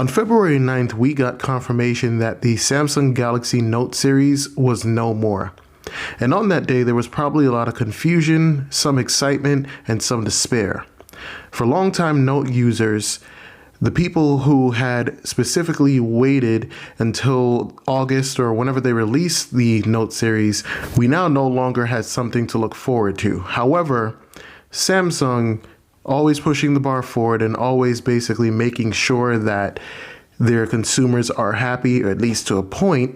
On February 9th, we got confirmation that the Samsung Galaxy Note series was no more. And on that day, there was probably a lot of confusion, some excitement, and some despair. For longtime Note users, the people who had specifically waited until August or whenever they released the Note series, we now no longer had something to look forward to. However, Samsung, always pushing the bar forward and always basically making sure that their consumers are happy, or at least to a point,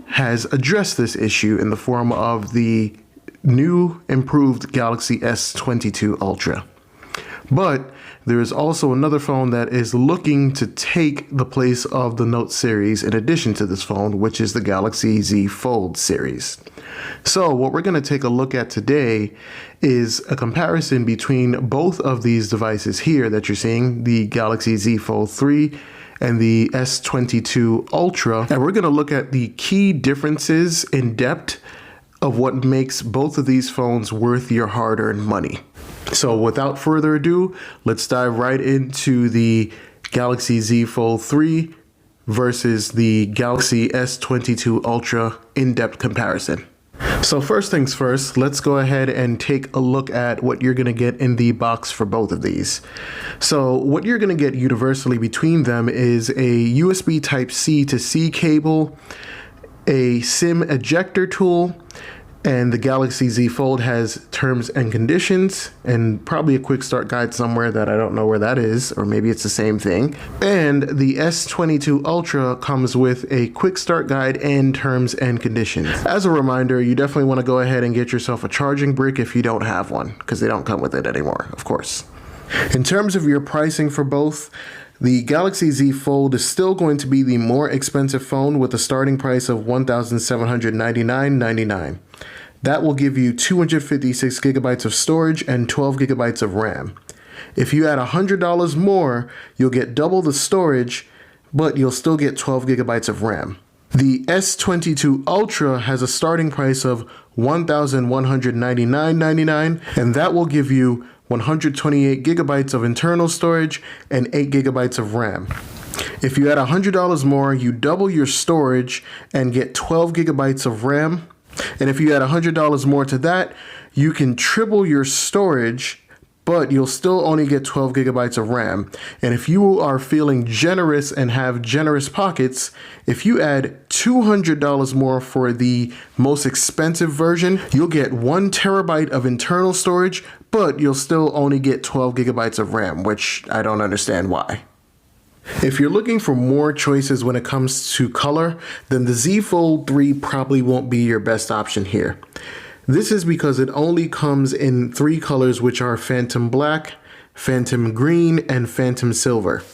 has addressed this issue in the form of the new improved Galaxy S22 Ultra. But there is also another phone that is looking to take the place of the Note series in addition to this phone, which is the Galaxy Z Fold series. So what we're going to take a look at today is a comparison between both of these devices here that you're seeing, the Galaxy Z Fold 3 and the S22 Ultra. And we're going to look at the key differences in depth of what makes both of these phones worth your hard-earned money. So without further ado, let's dive right into the Galaxy Z Fold 3 versus the Galaxy S22 Ultra in-depth comparison. So first things first, let's go ahead and take a look at what you're going to get in the box for both of these. So what you're going to get universally between them is a USB Type-C to C cable, a SIM ejector tool, and the Galaxy Z Fold has terms and conditions and probably a quick start guide somewhere that I don't know where that is, or maybe it's the same thing. And the S22 Ultra comes with a quick start guide and terms and conditions. As a reminder, you definitely want to go ahead and get yourself a charging brick if you don't have one, because they don't come with it anymore, of course. In terms of your pricing for both, the Galaxy Z Fold is still going to be the more expensive phone with a starting price of $1,799.99. That will give you 256 gigabytes of storage and 12 gigabytes of RAM. If you add $100 more, you'll get double the storage, but you'll still get 12 gigabytes of RAM. The S22 Ultra has a starting price of $1,199.99, and that will give you 128 gigabytes of internal storage and 8 gigabytes of RAM. If you add $100 more, you double your storage and get 12 gigabytes of RAM. And if you add $100 more to that, you can triple your storage, but you'll still only get 12 gigabytes of RAM. And if you are feeling generous and have generous pockets, if you add $200 more for the most expensive version, you'll get 1 terabyte of internal storage, but you'll still only get 12 gigabytes of RAM, which I don't understand why. If you're looking for more choices when it comes to color, then the Z Fold 3 probably won't be your best option here. This is because it only comes in 3 colors, which are Phantom Black, Phantom Green, and Phantom Silver.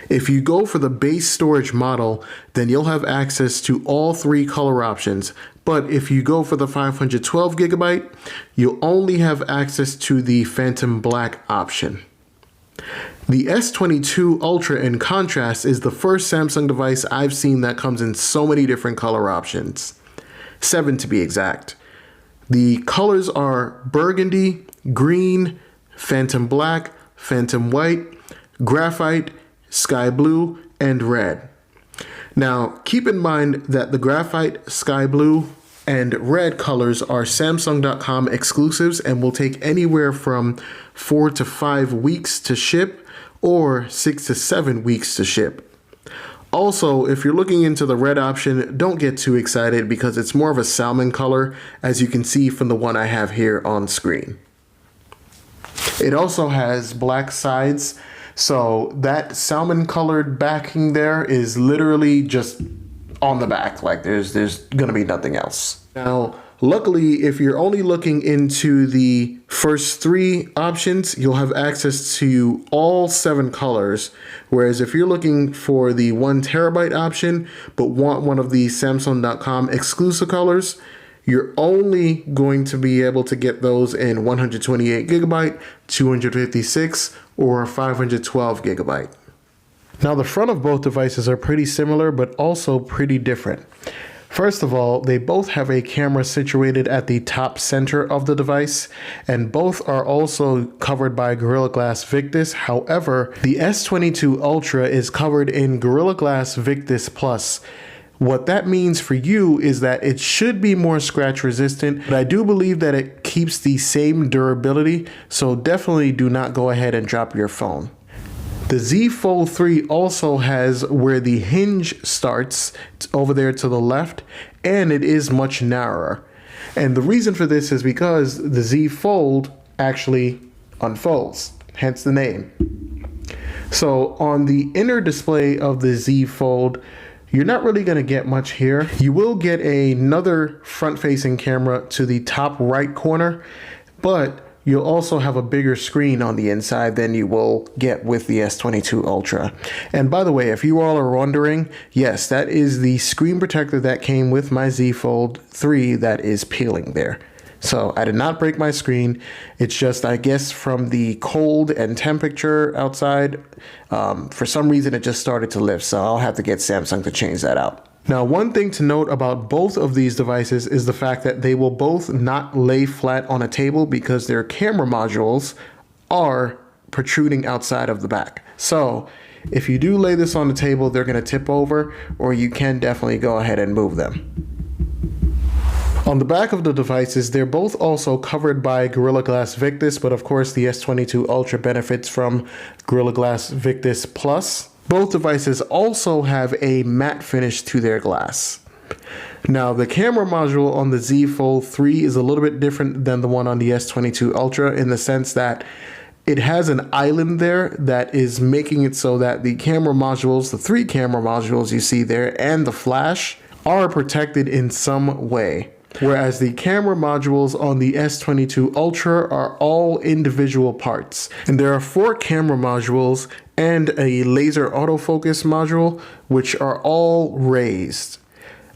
If you go for the base storage model, then you'll have access to all 3 color options. But if you go for the 512 gigabyte, you'll only have access to the Phantom Black option. The S22 Ultra, in contrast, is the first Samsung device I've seen that comes in so many different color options. 7 to be exact. The colors are burgundy, green, phantom black, phantom white, graphite, sky blue, and red. Now, keep in mind that the graphite, sky blue, and red colors are Samsung.com exclusives and will take anywhere from 4 to 5 weeks to ship, or 6 to 7 weeks to ship. Also, if you're looking into the red option, don't get too excited because it's more of a salmon color, as you can see from the one I have here on screen. It also has black sides, so that salmon colored backing there is literally just on the back, like there's gonna be nothing else. Now, luckily, if you're only looking into the first 3 options, you'll have access to all 7 colors. Whereas if you're looking for the 1 terabyte option, but want one of the Samsung.com exclusive colors, you're only going to be able to get those in 128 gigabyte, 256, or 512 gigabyte. Now, the front of both devices are pretty similar, but also pretty different. First of all, they both have a camera situated at the top center of the device, and both are also covered by Gorilla Glass Victus. However, the S22 Ultra is covered in Gorilla Glass Victus Plus. What that means for you is that it should be more scratch resistant, but I do believe that it keeps the same durability, so definitely do not go ahead and drop your phone. The Z Fold 3 also has where the hinge starts, it's over there to the left, and it is much narrower. And the reason for this is because the Z Fold actually unfolds, hence the name. So on the inner display of the Z Fold, you're not really going to get much here. You will get another front-facing camera to the top right corner, but you'll also have a bigger screen on the inside than you will get with the S22 Ultra. And by the way, if you all are wondering, yes, that is the screen protector that came with my Z Fold 3 that is peeling there. So I did not break my screen. It's just, I guess, from the cold and temperature outside, for some reason it just started to lift. So I'll have to get Samsung to change that out. Now, one thing to note about both of these devices is the fact that they will both not lay flat on a table because their camera modules are protruding outside of the back. So if you do lay this on the table, they're going to tip over, or you can definitely go ahead and move them. On the back of the devices, they're both also covered by Gorilla Glass Victus, but of course the S22 Ultra benefits from Gorilla Glass Victus Plus. Both devices also have a matte finish to their glass. Now, the camera module on the Z Fold 3 is a little bit different than the one on the S22 Ultra in the sense that it has an island there that is making it so that the camera modules, the three camera modules you see there, and the flash are protected in some way. Whereas the camera modules on the S22 Ultra are all individual parts. And there are 4 camera modules and a laser autofocus module, which are all raised.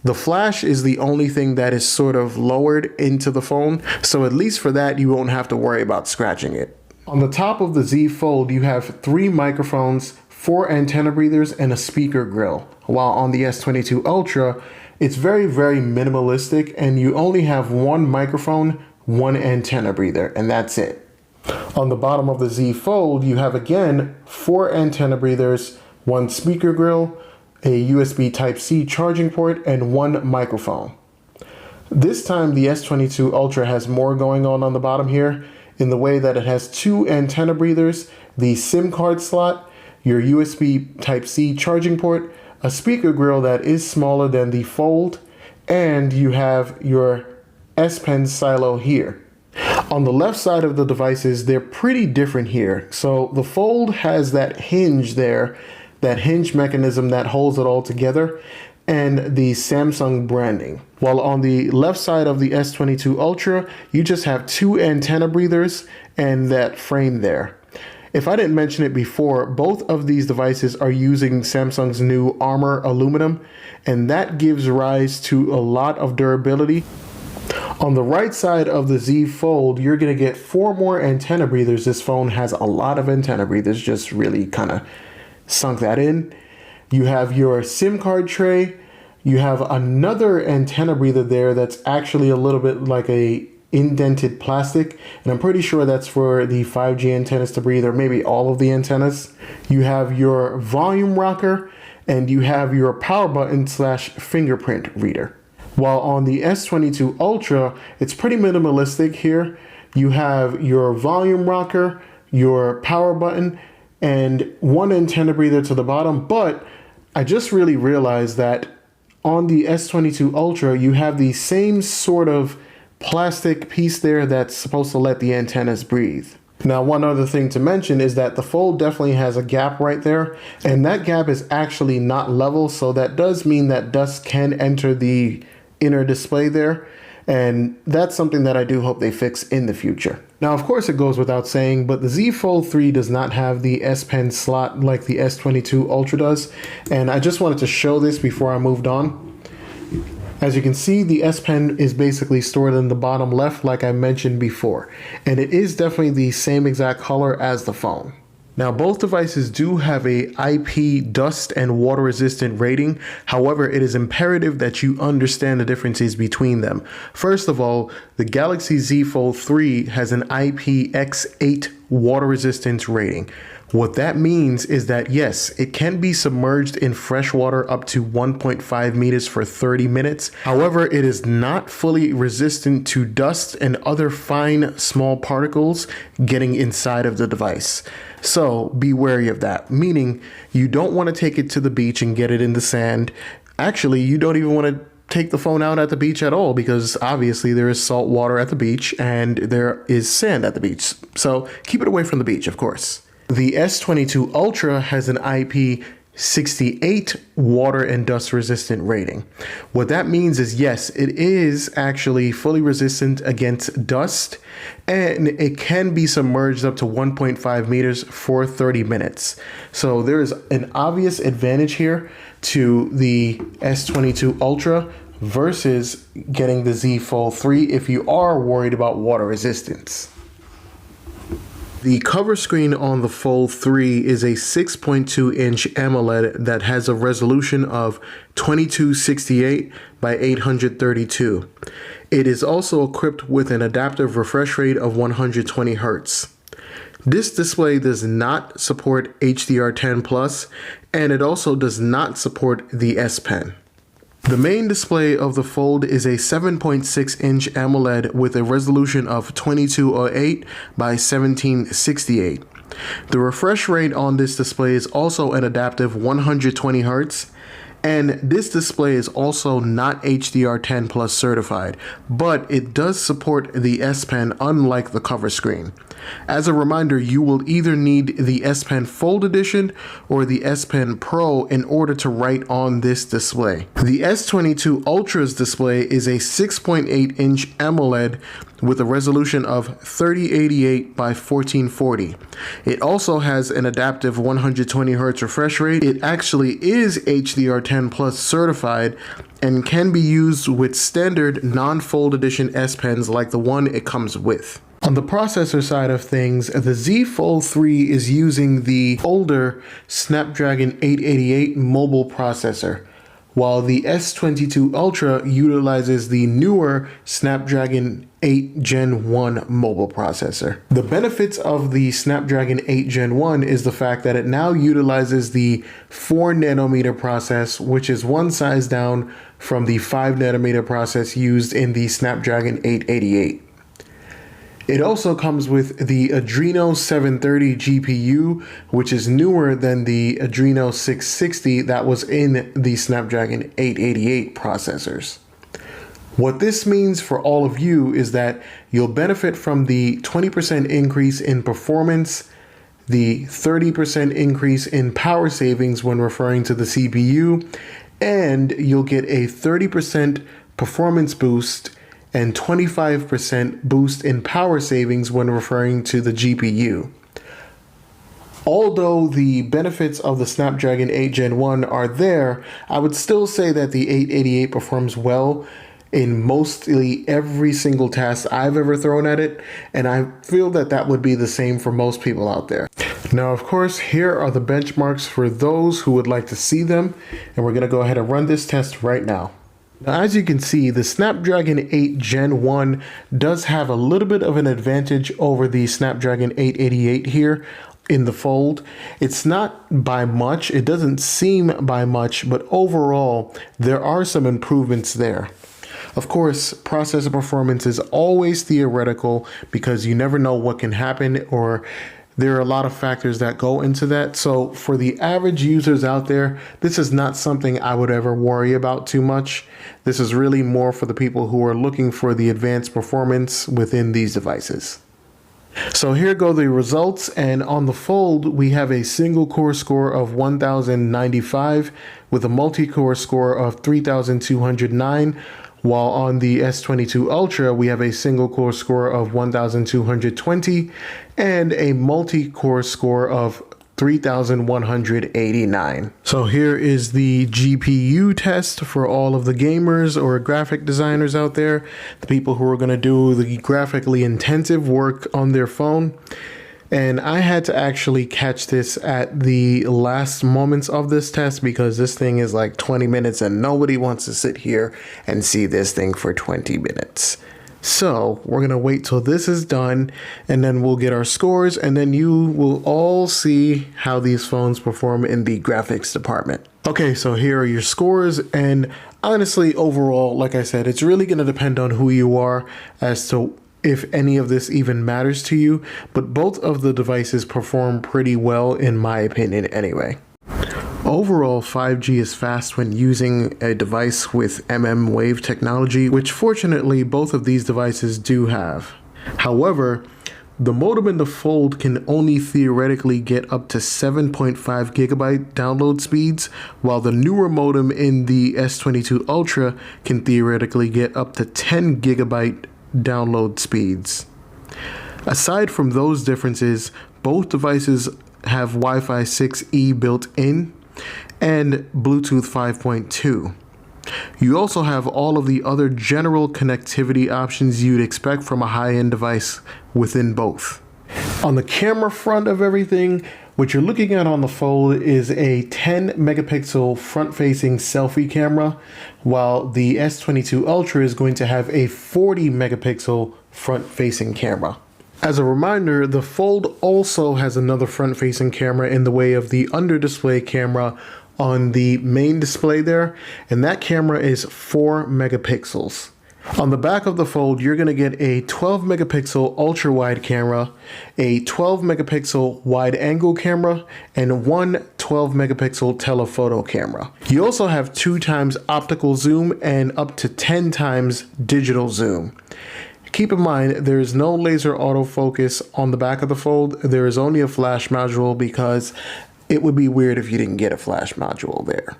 The flash is the only thing that is sort of lowered into the phone, so at least for that you won't have to worry about scratching it. On the top of the Z Fold, you have 3 microphones, 4 antenna breathers, and a speaker grill. While on the S22 Ultra, it's very, very minimalistic, and you only have 1 microphone, 1 antenna breather, and that's it. On the bottom of the Z Fold, you have again 4 antenna breathers, 1 speaker grill, a USB Type-C charging port, and 1 microphone. This time the S22 Ultra has more going on the bottom here in the way that it has 2 antenna breathers, the SIM card slot, your USB Type-C charging port, a speaker grill that is smaller than the Fold, and you have your S Pen silo here. On the left side of the devices, they're pretty different here. So the Fold has that hinge there, that hinge mechanism that holds it all together, and the Samsung branding. While on the left side of the S22 Ultra, you just have 2 antenna breathers and that frame there. If I didn't mention it before, both of these devices are using Samsung's new Armor aluminum, and that gives rise to a lot of durability. On the right side of the Z Fold, you're going to get 4 more antenna breathers. This phone has a lot of antenna breathers, just really kind of sunk that in. You have your SIM card tray. You have another antenna breather there that's actually a little bit like a indented plastic, and I'm pretty sure that's for the 5G antennas to breathe, or maybe all of the antennas. You have your volume rocker, and you have your power button / fingerprint reader. While on the S22 Ultra, it's pretty minimalistic here. You have your volume rocker, your power button, and 1 antenna breather to the bottom, but I just really realized that on the S22 Ultra, you have the same sort of plastic piece there that's supposed to let the antennas breathe. Now, one other thing to mention is that the Fold definitely has a gap right there, and that gap is actually not level, so that does mean that dust can enter the inner display there, and that's something that I do hope they fix in the future. Now, of course, it goes without saying, but the Z Fold 3 does not have the S Pen slot like the S22 Ultra does, and I just wanted to show this before I moved on. As you can see, the S Pen is basically stored in the bottom left like I mentioned before, and it is definitely the same exact color as the phone. Now, both devices do have a IP dust and water resistant rating. However, it is imperative that you understand the differences between them. First of all, the Galaxy Z Fold 3 has an IPX8 water resistance rating. What that means is that yes, it can be submerged in fresh water up to 1.5 meters for 30 minutes. However, it is not fully resistant to dust and other fine small particles getting inside of the device. So be wary of that, meaning you don't want to take it to the beach and get it in the sand. Actually, you don't even want to take the phone out at the beach at all, because obviously there is salt water at the beach and there is sand at the beach. So keep it away from the beach, of course. The S22 Ultra has an IP68 water and dust resistant rating. What that means is yes, it is actually fully resistant against dust, and it can be submerged up to 1.5 meters for 30 minutes. So there is an obvious advantage here to the S22 Ultra versus getting the Z Fold 3 if you are worried about water resistance. The cover screen on the Fold 3 is a 6.2 inch AMOLED that has a resolution of 2268 by 832. It is also equipped with an adaptive refresh rate of 120 Hz. This display does not support HDR10 Plus, and it also does not support the S Pen. The main display of the Fold is a 7.6 inch AMOLED with a resolution of 2208 by 1768. The refresh rate on this display is also an adaptive 120 Hz, and this display is also not HDR10 Plus certified, but it does support the S Pen unlike the cover screen. As a reminder, you will either need the S Pen Fold Edition or the S Pen Pro in order to write on this display. The S22 Ultra's display is a 6.8 inch AMOLED with a resolution of 3088 by 1440. It also has an adaptive 120 Hz refresh rate. It actually is HDR10 Plus certified and can be used with standard non-Fold Edition S Pens like the one it comes with. On the processor side of things, the Z Fold 3 is using the older Snapdragon 888 mobile processor, while the S22 Ultra utilizes the newer Snapdragon 8 Gen 1 mobile processor. The benefits of the Snapdragon 8 Gen 1 is the fact that it now utilizes the 4 nanometer process, which is one size down from the 5 nanometer process used in the Snapdragon 888. It also comes with the Adreno 730 GPU, which is newer than the Adreno 660 that was in the Snapdragon 888 processors. What this means for all of you is that you'll benefit from the 20% increase in performance, the 30% increase in power savings when referring to the CPU, and you'll get a 30% performance boost and 25% boost in power savings when referring to the GPU. Although the benefits of the Snapdragon 8 Gen 1 are there, I would still say that the 888 performs well in mostly every single task I've ever thrown at it, and I feel that that would be the same for most people out there. Now, of course, here are the benchmarks for those who would like to see them, and we're gonna go ahead and run this test right now. Now, as you can see, the Snapdragon 8 Gen 1 does have a little bit of an advantage over the Snapdragon 888 here in the Fold. It's not by much, it doesn't seem by much, but overall, there are some improvements there. Of course, processor performance is always theoretical because you never know what can happen, or there are a lot of factors that go into that. So for the average users out there, this is not something I would ever worry about too much. This is really more for the people who are looking for the advanced performance within these devices. So here go the results, and on the Fold we have a single core score of 1095 with a multi-core score of 3209, while on the S22 Ultra we have a single core score of 1220 and a multi-core score of 3189. So here is the GPU test for all of the gamers or graphic designers out there, the people who are going to do the graphically intensive work on their phone. And I had to actually catch this at the last moments of this test because this thing is like 20 minutes and nobody wants to sit here and see this thing for 20 minutes. So we're going to wait till this is done and then we'll get our scores and then you will all see how these phones perform in the graphics department. Okay, so here are your scores, and honestly, overall, like I said, it's really going to depend on who you are as to if any of this even matters to you, but both of the devices perform pretty well in my opinion anyway. Overall, 5G is fast when using a device with wave technology, which fortunately both of these devices do have. However, the modem in the Fold can only theoretically get up to 7.5 gigabyte download speeds, while the newer modem in the S22 Ultra can theoretically get up to 10 gigabyte download speeds. Aside from those differences, both devices have Wi-Fi 6E built in and Bluetooth 5.2. You also have all of the other general connectivity options you'd expect from a high-end device within both. On the camera front of everything, what you're looking at on the Fold is a 10 megapixel front-facing selfie camera, while the S22 Ultra is going to have a 40 megapixel front-facing camera. As a reminder, the Fold also has another front-facing camera in the way of the under-display camera on the main display there, and that camera is 4 megapixels. On the back of the Fold, you're going to get a 12 megapixel ultra wide camera, a 12 megapixel wide angle camera, and one 12 megapixel telephoto camera. You also have 2 times optical zoom and up to 10 times digital zoom. Keep in mind, there is no laser autofocus on the back of the Fold. There is only a flash module because it would be weird if you didn't get a flash module there.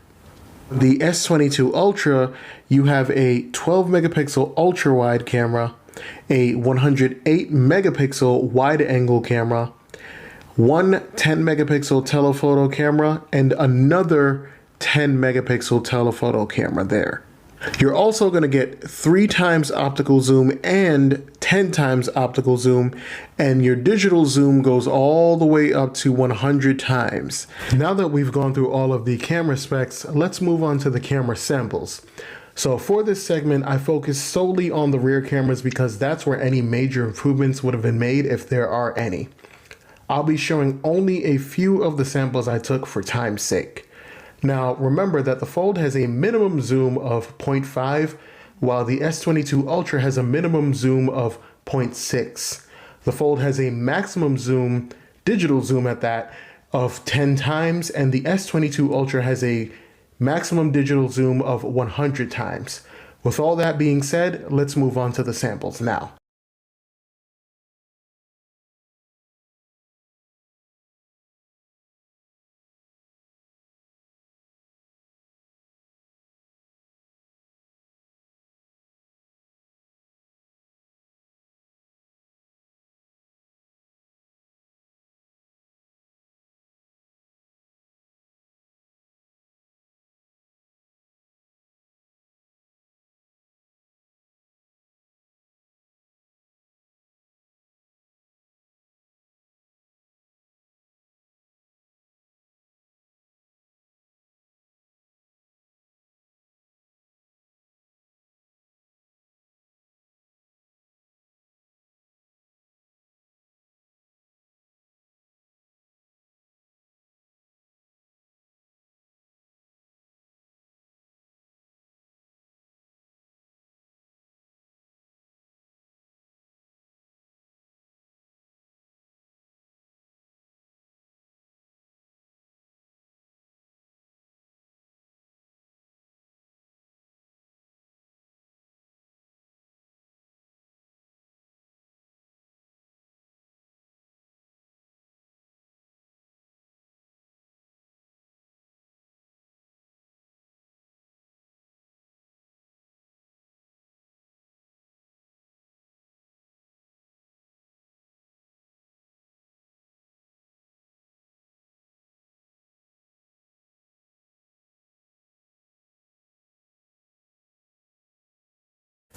The S22 Ultra, you have a 12 megapixel ultra wide camera, a 108 megapixel wide angle camera, one 10 megapixel telephoto camera, and another 10 megapixel telephoto camera there. You're also going to get 3 times optical zoom and 10 times optical zoom, and your digital zoom goes all the way up to 100 times. Now that we've gone through all of the camera specs, let's move on to the camera samples. So for this segment, I focused solely on the rear cameras because that's where any major improvements would have been made if there are any. I'll be showing only a few of the samples I took for time's sake. Now, remember that the Fold has a minimum zoom of 0.5, while the S22 Ultra has a minimum zoom of 0.6. The Fold has a maximum zoom, digital zoom at that, of 10 times, and the S22 Ultra has a maximum digital zoom of 100 times. With all that being said, let's move on to the samples now.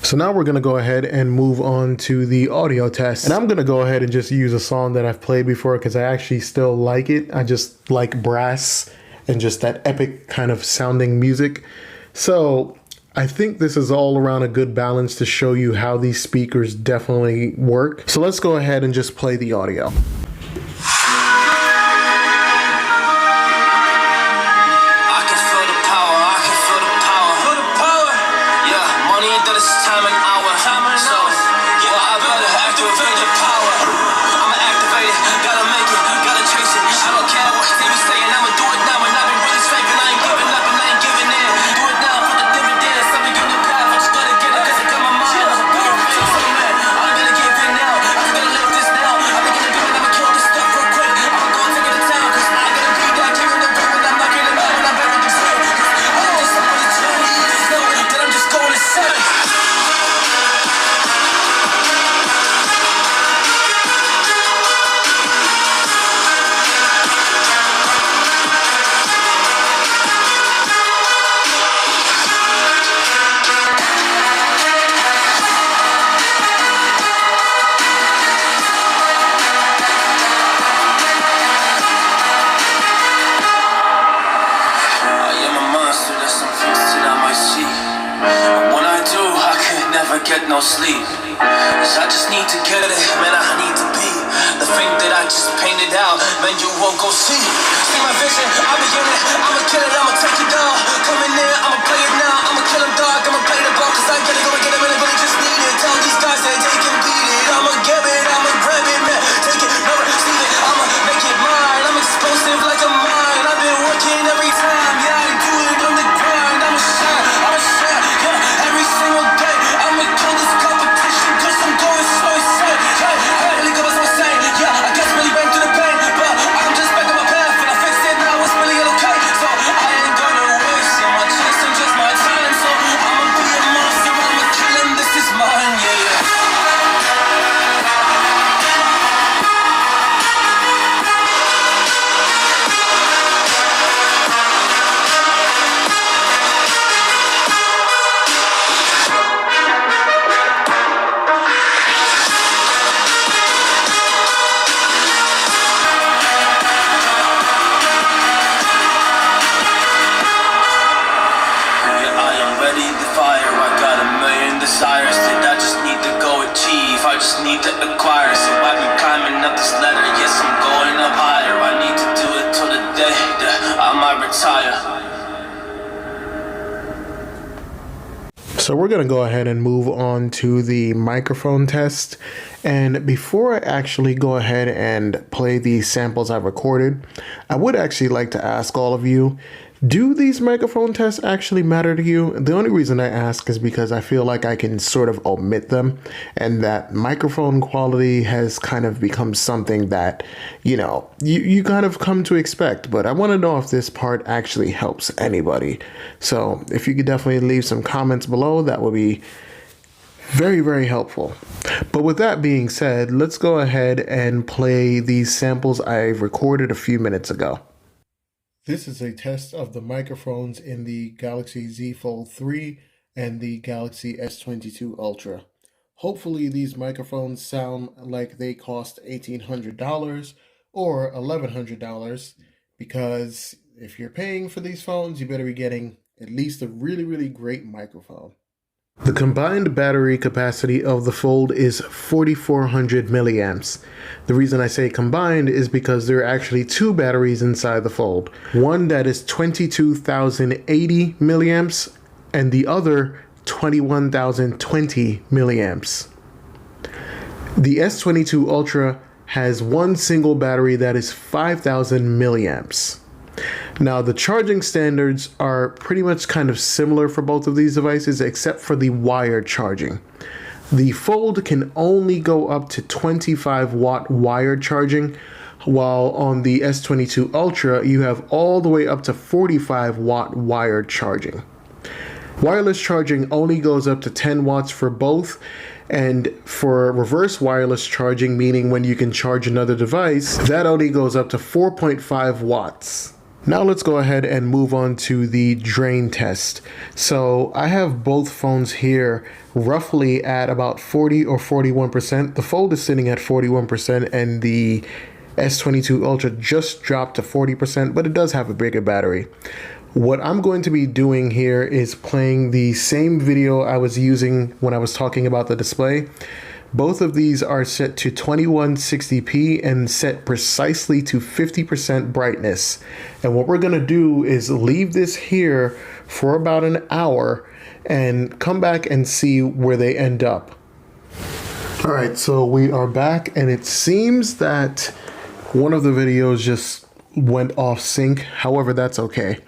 So now we're going to go ahead and move on to the audio test. And I'm going to go ahead and just use a song that I've played before because I actually still like it. I just like brass and just that epic kind of sounding music. So I think this is all around a good balance to show you how these speakers definitely work. So let's go ahead and just play the audio. Get no sleep, 'cause I just need to get it, man, I need to be the thing that I just painted out, man, you won't go see my vision, I'll be in it, I'ma kill it, I'ma take it all, come in there, I'ma play it now, I'ma kill him dog, I'ma play the ball, 'cause I get it, gonna get it, man, I really just need it, tell these guys that they can beat it, I'ma get it, I'ma grab it, man, take it, never receive it, I'ma make it mine, I'm explosive like a mine, I've been working every time, yeah, I do it on the grind, I'ma shine, yeah, every single day. I'ma kill this competition 'cause I'm going so insane. Hey, really good as I'm saying. Yeah, I guess really went through the pain, but I'm just back on my path and I fixed it now. It's really okay. So I ain't gonna waste my chance and just my time. So I'ma be a monster. I'ma kill him. This is mine. Yeah. Desires that I just need to go achieve, I just need to acquire, so I've been climbing up this ladder, yes I'm going up higher, I need to do it till the day that I might retire. So we're going to go ahead and move on to the microphone test. And before I actually go ahead and play the samples I've recorded, I would actually like to ask all of you, do these microphone tests actually matter to you? The only reason I ask is because I feel like I can sort of omit them, and that microphone quality has kind of become something that, you kind of come to expect. But I want to know if this part actually helps anybody. So if you could definitely leave some comments below, that would be very, very helpful. But with that being said, let's go ahead and play these samples I've recorded a few minutes ago. This is a test of the microphones in the Galaxy Z Fold 3 and the Galaxy S22 Ultra. Hopefully these microphones sound like they cost $1,800 or $1,100, because if you're paying for these phones, you better be getting at least a really, really great microphone. The combined battery capacity of the Fold is 4,400 milliamps. The reason I say combined is because there are actually two batteries inside the Fold. One that is 22,080 milliamps and the other 21,020 milliamps. The S22 Ultra has one single battery that is 5,000 milliamps. Now, the charging standards are pretty much kind of similar for both of these devices, except for the wired charging. The Fold can only go up to 25 watt wired charging, while on the S22 Ultra, you have all the way up to 45 watt wired charging. Wireless charging only goes up to 10 watts for both, and for reverse wireless charging, meaning when you can charge another device, that only goes up to 4.5 watts. Now let's go ahead and move on to the drain test. So I have both phones here roughly at about 40 or 41%. The Fold is sitting at 41% and the S22 Ultra just dropped to 40%, but it does have a bigger battery. What I'm going to be doing here is playing the same video I was using when I was talking about the display. Both of these are set to 2160p and set precisely to 50% brightness. And what we're going to do is leave this here for about an hour and come back and see where they end up. All right, so we are back and it seems that one of the videos just went off sync. However, that's okay.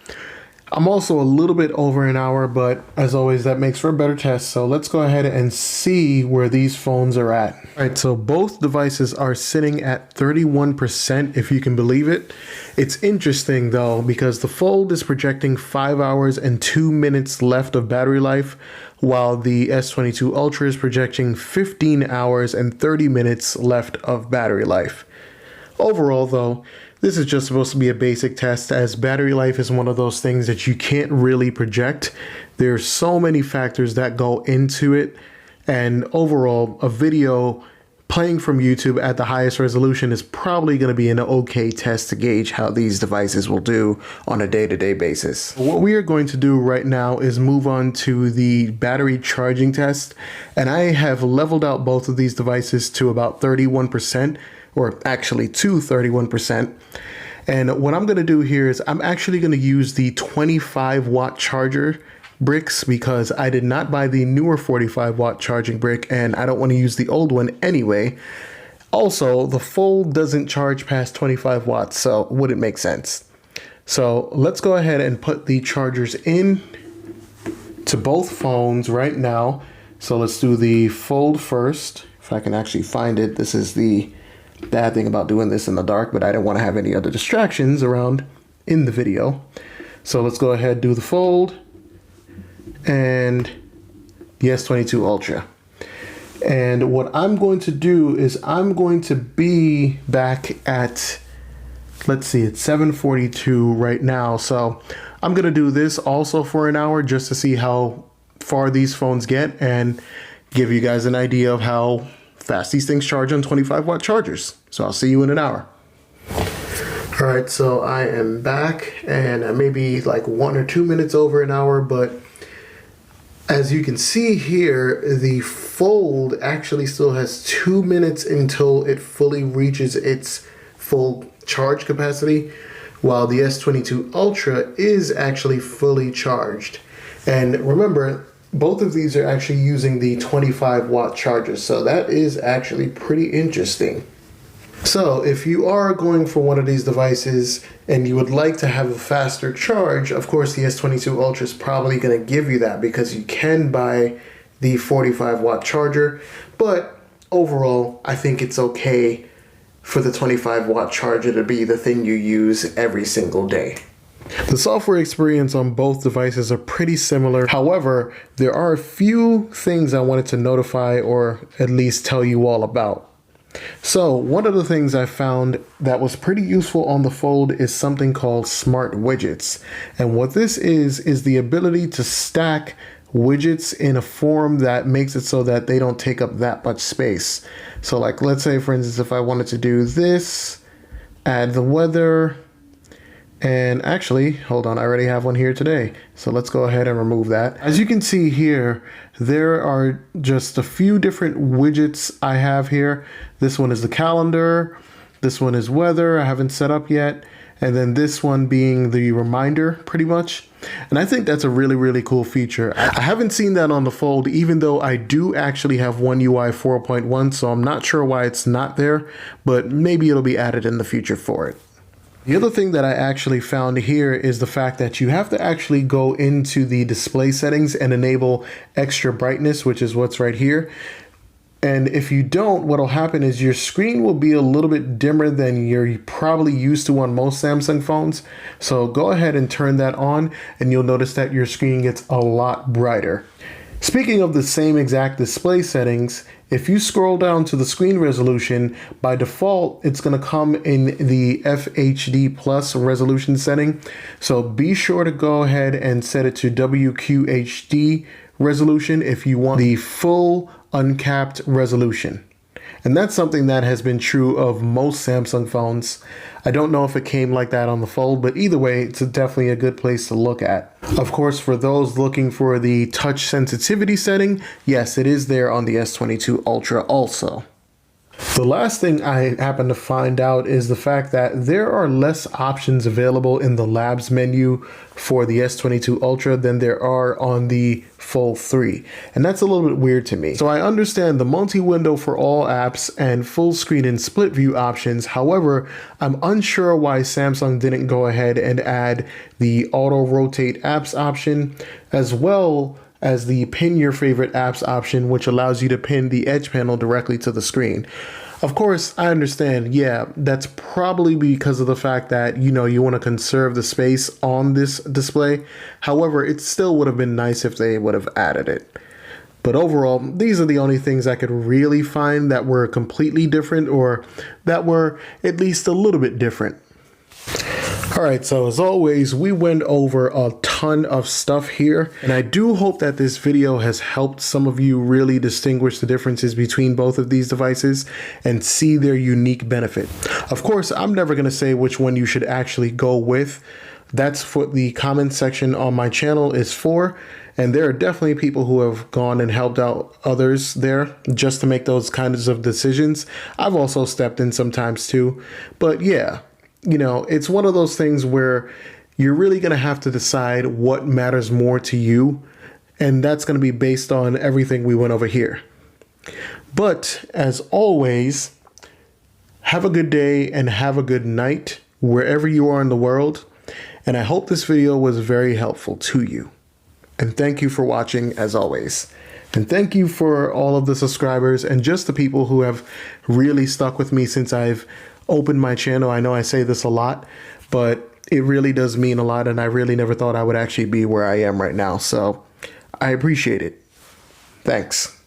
I'm also a little bit over an hour, but as always, that makes for a better test. So let's go ahead and see where these phones are at. All right, so both devices are sitting at 31%, if you can believe it. It's interesting though, because the Fold is projecting 5 hours and 2 minutes left of battery life, while the S22 Ultra is projecting 15 hours and 30 minutes left of battery life. Overall though, this is just supposed to be a basic test, as battery life is one of those things that you can't really project. There's so many factors that go into it, and overall, a video playing from YouTube at the highest resolution is probably going to be an okay test to gauge how these devices will do on a day-to-day basis. What we are going to do right now is move on to the battery charging test, and I have leveled out both of these devices to about 31%. Or actually to 31%. And what I'm going to do here is I'm actually going to use the 25-watt charger bricks, because I did not buy the newer 45-watt charging brick and I don't want to use the old one anyway. Also, the Fold doesn't charge past 25 watts, so it wouldn't make sense. So let's go ahead and put the chargers in to both phones right now. So let's do the Fold first. If I can actually find it. This is the bad thing about doing this in the dark, but I didn't want to have any other distractions around in the video. So let's go ahead and do the Fold and the S22 Ultra. And what I'm going to do is I'm going to be back at, let's see, it's 7:42 right now. So I'm going to do this also for an hour just to see how far these phones get and give you guys an idea of how fast these things charge on 25-watt chargers. So I'll see you in an hour. All right, so I am back and I may be like 1 or 2 minutes over an hour, but as you can see here, the Fold actually still has 2 minutes until it fully reaches its full charge capacity, while the S22 Ultra is actually fully charged. And remember, both of these are actually using the 25-watt chargers, so that is actually pretty interesting. So if you are going for one of these devices and you would like to have a faster charge, of course the S22 Ultra is probably going to give you that, because you can buy the 45-watt charger, but overall I think it's okay for the 25-watt charger to be the thing you use every single day. The software experience on both devices are pretty similar. However, there are a few things I wanted to notify or at least tell you all about. So one of the things I found that was pretty useful on the Fold is something called Smart Widgets. And what this is the ability to stack widgets in a form that makes it so that they don't take up that much space. So like, let's say for instance, if I wanted to do this, add the weather, and actually, hold on, I already have one here today. So let's go ahead and remove that. As you can see here, there are just a few different widgets I have here. This one is the calendar. This one is weather, I haven't set up yet. And then this one being the reminder, pretty much. And I think that's a really, really cool feature. I haven't seen that on the Fold, even though I do actually have One UI 4.1, so I'm not sure why it's not there, but maybe it'll be added in the future for it. The other thing that I actually found here is the fact that you have to actually go into the display settings and enable extra brightness, which is what's right here. And if you don't, what'll happen is your screen will be a little bit dimmer than you're probably used to on most Samsung phones. So go ahead and turn that on and you'll notice that your screen gets a lot brighter. Speaking of the same exact display settings, If you scroll down to the screen resolution, by default, it's going to come in the FHD plus resolution setting. So be sure to go ahead and set it to WQHD resolution if you want the full uncapped resolution. And that's something that has been true of most Samsung phones. I don't know if it came like that on the Fold, but either way, it's definitely a good place to look at. Of course, for those looking for the touch sensitivity setting, yes, it is there on the S22 Ultra also. The last thing I happened to find out is the fact that there are less options available in the Labs menu for the S22 Ultra than there are on the Fold 3. And that's a little bit weird to me. So I understand the multi-window for all apps and full screen and split view options. However, I'm unsure why Samsung didn't go ahead and add the auto rotate apps option, as well as the pin your favorite apps option, which allows you to pin the edge panel directly to the screen. Of course, I understand, yeah, that's probably because of the fact that, you want to conserve the space on this display. However, it still would have been nice if they would have added it. But overall, these are the only things I could really find that were completely different, or that were at least a little bit different. Alright, so as always, we went over a ton of stuff here, and I do hope that this video has helped some of you really distinguish the differences between both of these devices and see their unique benefit. Of course, I'm never going to say which one you should actually go with. That's what the comment section on my channel is for, and there are definitely people who have gone and helped out others there just to make those kinds of decisions. I've also stepped in sometimes too, but yeah. It's one of those things where you're really going to have to decide what matters more to you, and that's going to be based on everything we went over here. But as always, have a good day and have a good night wherever you are in the world, and I hope this video was very helpful to you. And thank you for watching as always. And thank you for all of the subscribers and just the people who have really stuck with me since I've opened my channel. I know I say this a lot, but it really does mean a lot, and I really never thought I would actually be where I am right now. So I appreciate it. Thanks.